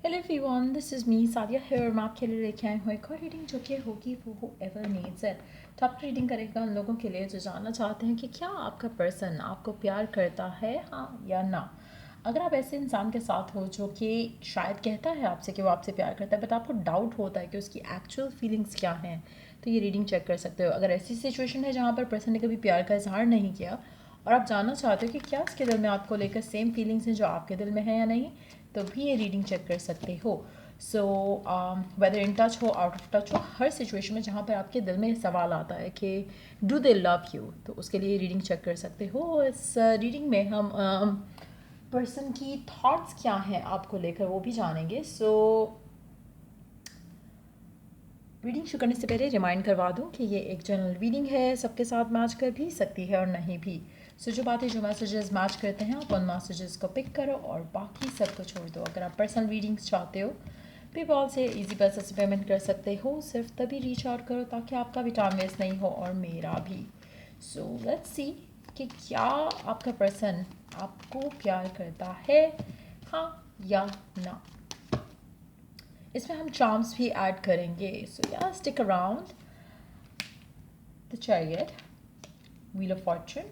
Hello everyone, this is me Sadia है और मैं आपके लिए लेके आई हूँ एक और रीडिंग जो कि होगी वो एवर नीड्स इट। तो आपकी रीडिंग करेगा उन लोगों के लिए जो जानना चाहते हैं कि क्या आपका पर्सन आपको प्यार करता है, हाँ या ना। अगर आप ऐसे इंसान के साथ हो जो कि शायद कहता है आपसे कि वो आपसे प्यार करता है बट आपको डाउट होता है कि उसकी एक्चुअल फीलिंग्स क्या हैं, तो ये रीडिंग चेक कर सकते हो। अगर ऐसी सिचुएशन है जहाँ पर पर्सन ने कभी प्यार का इजहार नहीं किया और आप जानना चाहते हो कि क्या उसके दिल में आपको लेकर सेम फीलिंग्स हैं जो आपके दिल में है या नहीं, तो भी ये रीडिंग चेक कर सकते हो। सो वेदर इन टच हो, आउट ऑफ टच हो, हर सिचुएशन में जहाँ पर आपके दिल में सवाल आता है कि डू दे लव यू, तो उसके लिए रीडिंग चेक कर सकते हो। इस रीडिंग में हम पर्सन की थॉट्स क्या हैं आपको लेकर वो भी जानेंगे। सो रीडिंग शुरू करने से पहले रिमाइंड करवा दूं कि ये एक जनरल रीडिंग है, सबके साथ मैच कर भी सकती है और नहीं भी। सो जो बातें जो मैसेजेस मैच करते हैं आप उन मैसेजेस को पिक करो और बाकी सब को छोड़ दो। अगर आप पर्सनल रीडिंग्स चाहते हो पेपॉल से इजी पैसे से पेमेंट कर सकते हो, सिर्फ तभी रीच आउट करो ताकि आपका भी टाइम वेस्ट नहीं हो और मेरा भी। सो लेट्स सी कि क्या आपका पर्सन आपको प्यार करता है, हाँ या ना। इसमें हम चार्म्स भी ऐड करेंगे। So yeah stick around. The chariot, wheel of fortune,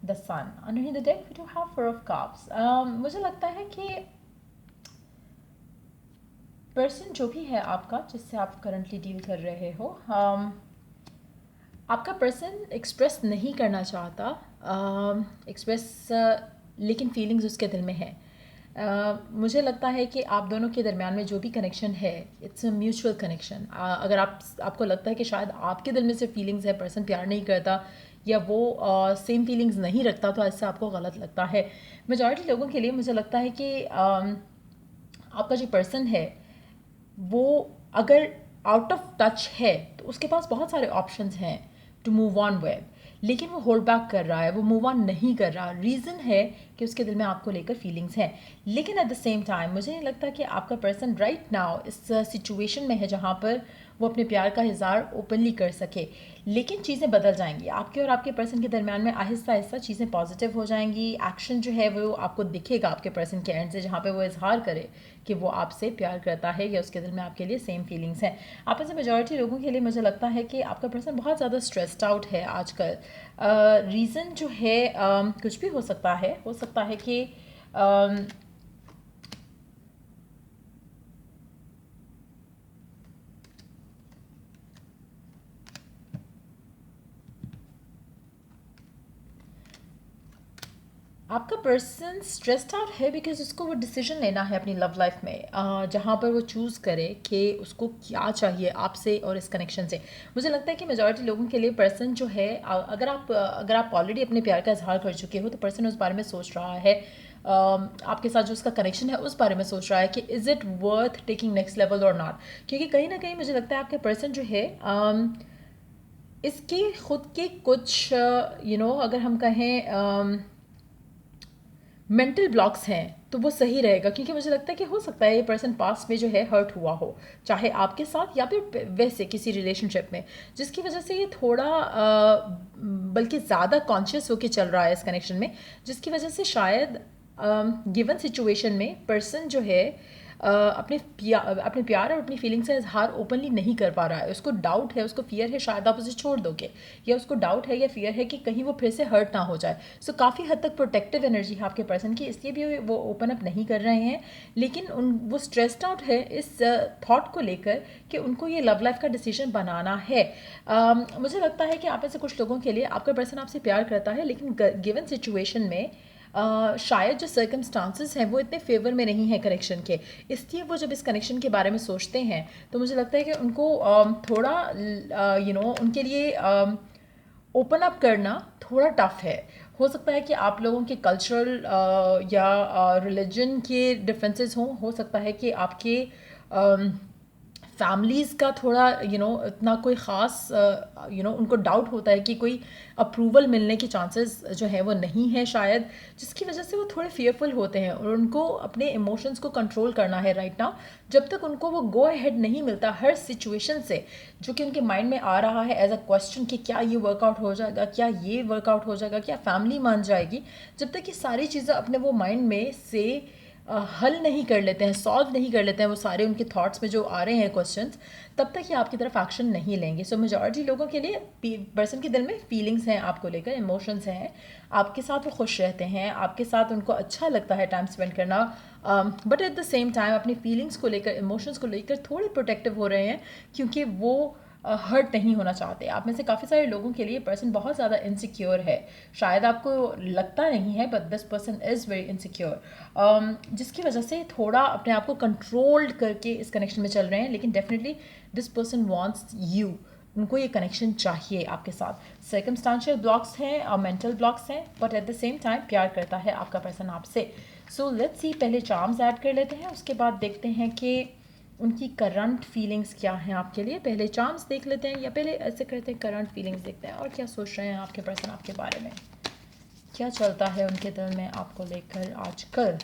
the sun. Underneath the deck we do have four of cups. मुझे लगता है कि पर्सन जो भी है आपका जिससे आप करंटली डील कर रहे हो, आपका पर्सन एक्सप्रेस नहीं करना चाहता, एक्सप्रेस लेकिन फीलिंग्स उसके दिल में है। मुझे लगता है कि आप दोनों के दरमियान में जो भी कनेक्शन है इट्स अ म्यूचुअल कनेक्शन। अगर आपको लगता है कि शायद आपके दिल में से फीलिंग्स है, पर्सन प्यार नहीं करता या वो सेम फीलिंग्स नहीं रखता, तो ऐसा आपको गलत लगता है। मेजॉरिटी लोगों के लिए मुझे लगता है कि आपका जो पर्सन है वो अगर आउट ऑफ टच है तो उसके पास बहुत सारे ऑप्शंस हैं टू मूव ऑन विद, लेकिन वो होल्ड बैक कर रहा है, वो मूव ऑन नहीं कर रहा। रीज़न है कि उसके दिल में आपको लेकर फीलिंग्स हैं, लेकिन एट द सेम टाइम मुझे नहीं लगता कि आपका पर्सन राइट नाउ इस सिचुएशन में है जहाँ पर वो अपने प्यार का इजहार ओपनली कर सके। लेकिन चीज़ें बदल जाएंगी आपके और आपके पर्सन के दरमियान में, आहिस्ता आहिस्ता चीज़ें पॉजिटिव हो जाएंगी। एक्शन जो है वो आपको दिखेगा आपके पर्सन के एंड से जहाँ पे वो इजहार करे कि वो आपसे प्यार करता है या उसके दिल में आपके लिए सेम फीलिंग्स हैं। आप में से मेजॉरिटी लोगों के लिए मुझे लगता है कि आपका पर्सन बहुत ज़्यादा स्ट्रेस्ड आउट है आजकल। रीज़न जो है कुछ भी हो सकता है, हो सकता है कि आपका पर्सन स्ट्रेस्ड आउट है बिकॉज उसको वो डिसीजन लेना है अपनी लव लाइफ में, जहाँ पर वो चूज़ करे कि उसको क्या चाहिए आपसे और इस कनेक्शन से। मुझे लगता है कि मेजॉरिटी लोगों के लिए पर्सन जो है, अगर आप ऑलरेडी अपने प्यार का इजहार कर चुके हो तो पर्सन उस बारे में सोच रहा है, आपके साथ जो उसका कनेक्शन है उस बारे में सोच रहा है कि is it worth taking next level और नॉट। क्योंकि कहीं ना कहीं मुझे लगता है आपके पर्सन जो है इसके खुद के कुछ अगर हम कहें मेंटल ब्लॉक्स हैं तो वो सही रहेगा। क्योंकि मुझे लगता है कि हो सकता है ये पर्सन पास्ट में जो है हर्ट हुआ हो, चाहे आपके साथ या फिर वैसे किसी रिलेशनशिप में, जिसकी वजह से ये थोड़ा बल्कि ज़्यादा कॉन्शियस होकर चल रहा है इस कनेक्शन में, जिसकी वजह से शायद गिवन सिचुएशन में पर्सन जो है अपने प्यार और अपनी फीलिंग्स का इजहार ओपनली नहीं कर पा रहा है। उसको डाउट है, उसको फियर है शायद आप उसे छोड़ दोगे, या उसको डाउट है या फियर है कि कहीं वो फिर से हर्ट ना हो जाए। सो काफ़ी हद तक प्रोटेक्टिव एनर्जी है आपके पर्सन की, इसलिए भी वो ओपन अप नहीं कर रहे हैं। लेकिन वो स्ट्रेस्ड आउट है इस थॉट को लेकर कि उनको ये लव लाइफ का डिसीजन बनाना है। मुझे लगता है कि आप में से कुछ लोगों के लिए आपका पर्सन आपसे प्यार करता है, लेकिन गिवन सिचुएशन में शायद जो सर्कमस्टांसेस हैं वो इतने फेवर में नहीं है कनेक्शन के, इसलिए वो जब इस कनेक्शन के बारे में सोचते हैं तो मुझे लगता है कि उनको थोड़ा उनके लिए ओपन अप करना थोड़ा टफ है। हो सकता है कि आप लोगों के कल्चरल या रिलीजन के डिफरेंसेस हों, हो सकता है कि आपके फैमिलीज़ का थोड़ा इतना कोई ख़ास उनको डाउट होता है कि कोई अप्रूवल मिलने के चांसेस जो है वो नहीं है शायद, जिसकी वजह से वो थोड़े फियरफुल होते हैं और उनको अपने इमोशंस को कंट्रोल करना है राइट नाउ। जब तक उनको वो गो अहेड नहीं मिलता हर सिचुएशन से जो कि उनके माइंड में आ रहा है एज अ क्वेश्चन कि क्या ये वर्कआउट हो जाएगा, क्या ये वर्कआउट हो जाएगा, क्या फैमिली मान जाएगी, जब तक ये सारी चीज़ें अपने वो माइंड में से हल नहीं कर लेते हैं, सॉल्व नहीं कर लेते हैं वो सारे उनके थॉट्स में जो आ रहे हैं क्वेश्चंस, तब तक ये आपकी तरफ एक्शन नहीं लेंगे. सो मेजॉरिटी लोगों के लिए पर्सन के दिल में फीलिंग्स हैं आपको लेकर, इमोशंस हैं, आपके साथ वो खुश रहते हैं, आपके साथ उनको अच्छा लगता है टाइम स्पेंड करना, but at the same time अपनी फीलिंग्स को लेकर, इमोशंस को लेकर थोड़े प्रोटेक्टिव हो रहे हैं, क्योंकि वो हर्ट नहीं होना चाहते. आप में से काफ़ी सारे लोगों के लिए पर्सन बहुत ज़्यादा इनसिक्योर है. शायद आपको लगता नहीं है, but this person is very insecure, जिसकी वजह से थोड़ा अपने आप को कंट्रोल्ड करके इस कनेक्शन में चल रहे हैं. लेकिन definitely this person wants you, उनको ये कनेक्शन चाहिए आपके साथ. सर्कमस्टांशियल ब्लॉक्स हैं और मेंटल ब्लॉक्स हैं, but at the same time प्यार करता है आपका पर्सन आपसे. सो लेट्स सी, पहले चार्म्स ऐड कर लेते हैं, उसके बाद देखते हैं कि उनकी करंट फीलिंग्स क्या हैं आपके लिए. पहले चार्म्स देख लेते हैं, या पहले ऐसे करते हैं करंट फीलिंग्स देखते हैं, और क्या सोच रहे हैं आपके पर्सन आपके बारे में, क्या चलता है उनके दिल में आपको लेकर आजकल.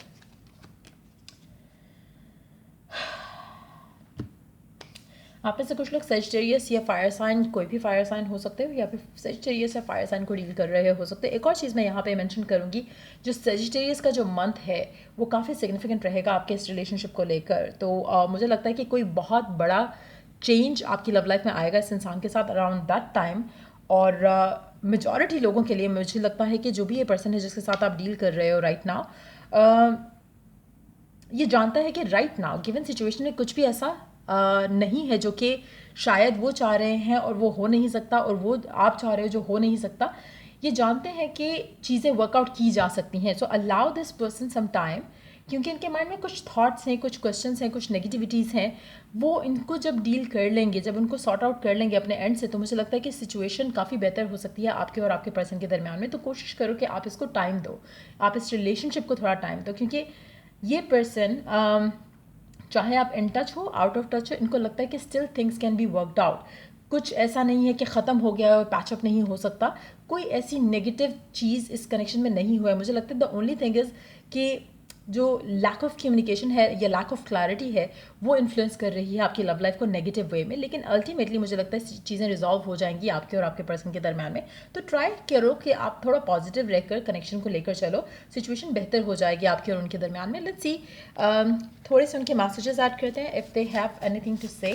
आप में से कुछ लोग सेजिटेरियस या फायर साइन, कोई भी फायर साइन हो सकते हो, या फिर सेजिटेरियस या फायर साइन को डील कर रहे हो सकते हैं. एक और चीज़ मैं यहाँ पे मेंशन करूँगी, जो सेजिटेरियस का जो मंथ है वो काफ़ी सिग्निफिकेंट रहेगा आपके इस रिलेशनशिप को लेकर. तो मुझे लगता है कि कोई बहुत बड़ा चेंज आपकी लव लाइफ में आएगा इस इंसान के साथ अराउंड दैट टाइम. और मेजॉरिटी लोगों के लिए मुझे लगता है कि जो भी ये पर्सन है जिसके साथ आप डील कर रहे हो राइट नाउ, ये जानता है कि राइट नाउ गिवन सिचुएशन में कुछ भी ऐसा नहीं है जो कि शायद वो चाह रहे हैं और वो हो नहीं सकता, और वो आप चाह रहे हो जो हो नहीं सकता. ये जानते हैं कि चीज़ें वर्कआउट की जा सकती हैं. So allow this person some time, क्योंकि इनके माइंड में कुछ थॉट्स हैं, कुछ क्वेश्चंस हैं, कुछ नेगेटिविटीज़ हैं. वो इनको जब डील कर लेंगे, जब उनको सॉर्ट आउट कर लेंगे अपने एंड से, तो मुझे लगता है कि सिचुएशन काफ़ी बेहतर हो सकती है आपके और आपके पर्सन के दरमियान में. तो कोशिश करो कि आप इसको टाइम दो, आप इस रिलेशनशिप को थोड़ा टाइम दो, क्योंकि ये पर्सन चाहे आप इन टच हो, आउट ऑफ टच हो, इनको लगता है कि still things can be worked out. कुछ ऐसा नहीं है कि ख़त्म हो गया और पैचअप नहीं हो सकता. कोई ऐसी नेगेटिव चीज़ इस कनेक्शन में नहीं हुआ है. मुझे लगता है द ओनली थिंग इज़ कि जो लैक ऑफ कम्युनिकेशन है या लैक ऑफ क्लैरिटी है, वो इन्फ्लुएंस कर रही है आपकी लव लाइफ को नेगेटिव वे में. लेकिन अल्टीमेटली मुझे लगता है चीज़ें रिजॉल्व हो जाएंगी आपके और आपके पर्सन के दरम्यान में. तो ट्राई करो कि आप थोड़ा पॉजिटिव रहकर कनेक्शन को लेकर चलो, सिचुएशन बेहतर हो जाएगी आपके और उनके दरम्यान में. लेट्स सी, थोड़े से उनके मैसेजेस ऐड करते हैं. If they have anything to say,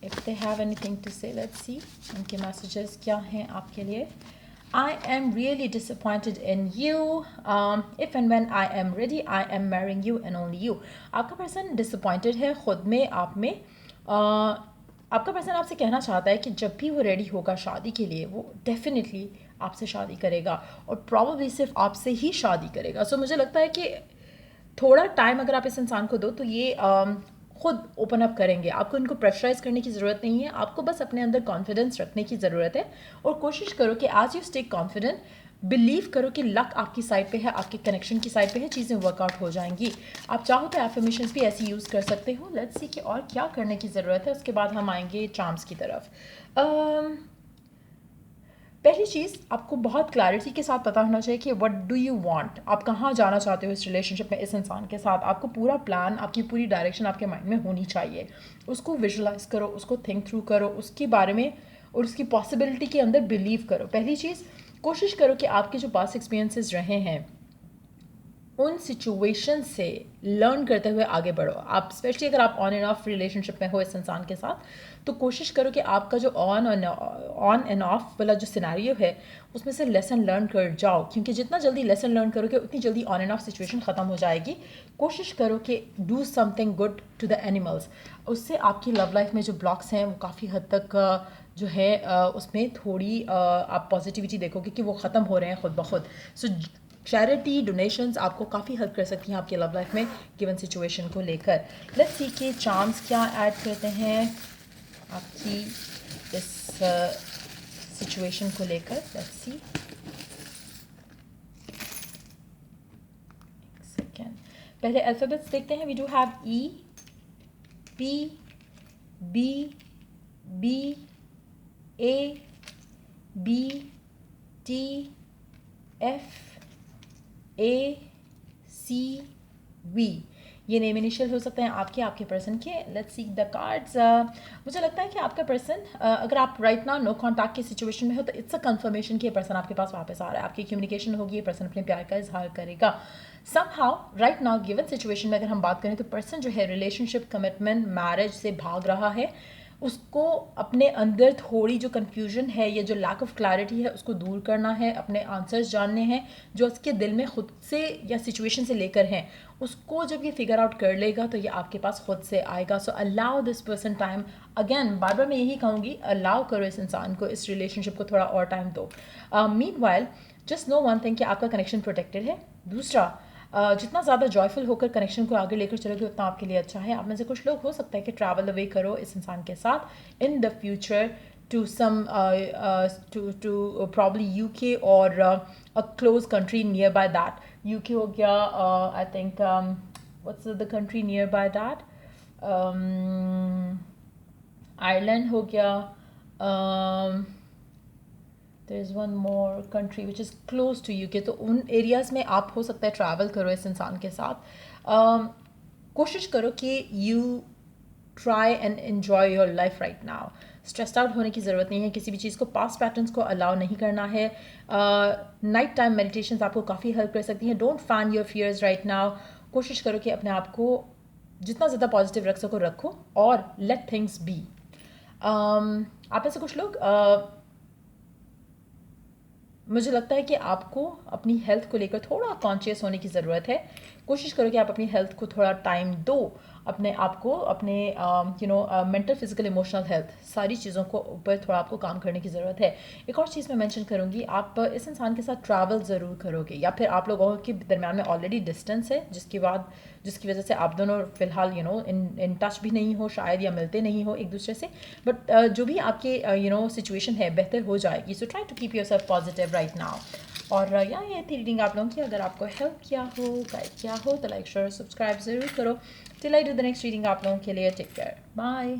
if they have anything to say, let's see उनके मैसेजेस क्या हैं आपके लिए. I am really disappointed in you. If and when I am ready, I am marrying you and only you. आपका person disappointed है खुद में, आप में. आपका पर्सन आपसे कहना चाहता है कि जब भी वो रेडी होगा शादी के लिए, वो डेफिनेटली आपसे शादी करेगा, और प्रॉब्ली सिर्फ आपसे ही शादी करेगा. सो मुझे लगता है कि थोड़ा टाइम अगर आप इस इंसान को दो, तो ये खुद ओपन अप करेंगे. आपको इनको प्रेशराइज करने की ज़रूरत नहीं है, आपको बस अपने अंदर कॉन्फिडेंस रखने की ज़रूरत है. और कोशिश करो कि आज यू स्टे कॉन्फिडेंट, बिलीव करो कि लक आपकी साइड पे है, आपके कनेक्शन की साइड पे है, चीज़ें वर्कआउट हो जाएंगी. आप चाहो तो एफर्मेशंस भी ऐसी यूज़ कर सकते हो. लेट्स सी कि और क्या करने की ज़रूरत है. उसके बाद हम आएंगे चार्म्स की तरफ. पहली चीज़, आपको बहुत क्लैरिटी के साथ पता होना चाहिए कि व्हाट डू यू वांट, आप कहाँ जाना चाहते हो इस रिलेशनशिप में इस इंसान के साथ. आपको पूरा प्लान, आपकी पूरी डायरेक्शन आपके माइंड में होनी चाहिए. उसको विजुलाइज करो, उसको थिंक थ्रू करो, उसके बारे में और उसकी पॉसिबिलिटी के अंदर बिलीव करो. पहली चीज़, कोशिश करो कि आपके जो पास्ट एक्सपीरियंसेस रहे हैं उन सिचुएशन से लर्न करते हुए आगे बढ़ो. आप स्पेशली अगर आप ऑन एंड ऑफ रिलेशनशिप में हो इस इंसान के साथ, तो कोशिश करो कि आपका जो ऑन एंड ऑफ वाला जो सिनेरियो है उसमें से लेसन लर्न कर जाओ, क्योंकि जितना जल्दी लेसन लर्न करोगे उतनी जल्दी ऑन एंड ऑफ सिचुएशन ख़त्म हो जाएगी. कोशिश करो कि do something good to the animals. उससे आपकी लव लाइफ में जो ब्लॉक्स हैं वो काफ़ी हद तक जो है उसमें थोड़ी आप पॉजिटिविटी देखोगे कि वो ख़त्म हो रहे हैं खुद ब खुद. सो चैरिटी डोनेशंस आपको काफ़ी हेल्प कर सकती हैं आपकी लव लाइफ में गिवन सिचुएशन को लेकर. लेट्स सी कि चार्म्स क्या ऐड करते हैं आपकी इस सिचुएशन को लेकर. लेट्स सी, एक सेकेंड. पहले अल्फ़ाबेट्स देखते हैं. We do have E, P, B, B, A, B, T, F, A, C, V. ये नेम इनिशियल हो सकते हैं आपके, आपके पर्सन के। Let's see the cards. मुझे लगता है कि आपका पर्सन, अगर आप राइट नाउ नो कॉन्टैक्ट की सिचुएशन में हो, तो इट्स अ कंफर्मेशन कि ये पर्सन आपके पास वापस आ रहा है, आपकी कम्युनिकेशन होगी, ये पर्सन अपने प्यार का इजहार करेगा। somehow right now given situation में अगर हम बात करें तो पर्सन जो है रिलेशनशिप, कमिटमेंट, मैरिज से भाग रहा है। उसको अपने अंदर थोड़ी जो कन्फ्यूजन है या जो लैक ऑफ क्लैरिटी है उसको दूर करना है, अपने आंसर्स जानने हैं जो उसके दिल में खुद से या सिचुएशन से लेकर हैं। उसको जब ये फिगर आउट कर लेगा तो ये आपके पास खुद से आएगा। So allow this person time. Again बार बार मैं यही कहूँगी, अलाउ करो इस इंसान को, इस रिलेशनशिप को थोड़ा और टाइम दो। Meanwhile just know one thing कि आपका कनेक्शन प्रोटेक्टेड है। दूसरा, जितना ज़्यादा जॉयफुल होकर कनेक्शन को आगे लेकर चलोगे उतना आपके लिए अच्छा है। आप में से कुछ लोग हो सकता है कि ट्रैवल अवे करो इस इंसान के साथ in the future to some to probably UK और a close country nearby that. UK हो गया, I think what's the country nearby that, Ireland हो गया, there is one more country which is close to UK. तो उन areas में आप हो सकता है ट्रैवल करो इस इंसान के साथ। कोशिश करो कि you try and enjoy your life right now. Stressed out होने की ज़रूरत नहीं है किसी भी चीज़ को, पास्ट पैटर्न्स को अलाउ नहीं करना है। नाइट टाइम मेडिटेशंस आपको काफ़ी हेल्प कर सकती हैं। Don't fan your fears right now. कोशिश करो कि अपने आप को जितना ज़्यादा पॉजिटिव रख सको रखो और लेट थिंग्स बी। आप में से कुछ लोग, मुझे लगता है कि आपको अपनी हेल्थ को लेकर थोड़ा कॉन्शियस होने की ज़रूरत है। कोशिश करो कि आप अपनी हेल्थ को थोड़ा टाइम दो, अपने आप को, अपने मेंटल, फिजिकल, इमोशनल हेल्थ, सारी चीज़ों को ऊपर थोड़ा आपको काम करने की ज़रूरत है। एक और चीज़ मैं मेंशन करूँगी, आप इस इंसान के साथ ट्रैवल ज़रूर करोगे या फिर आप लोगों के दरम्यान में ऑलरेडी डिस्टेंस है जिसकी वजह से आप दोनों फ़िलहाल इन टच भी नहीं हो शायद, या मिलते नहीं हो एक दूसरे से। बट जो भी आपके सिचुएशन है बेहतर हो जाएगी। So try to keep yourself positive right now. और या ये थी रीडिंग आप लोगों की। अगर आपको हेल्प किया हो, गाइड किया हो तो लाइक, शेयर, सब्सक्राइब ज़रूर करो। Till I do the next reading आप लोगों के लिए टेक केयर, बाय।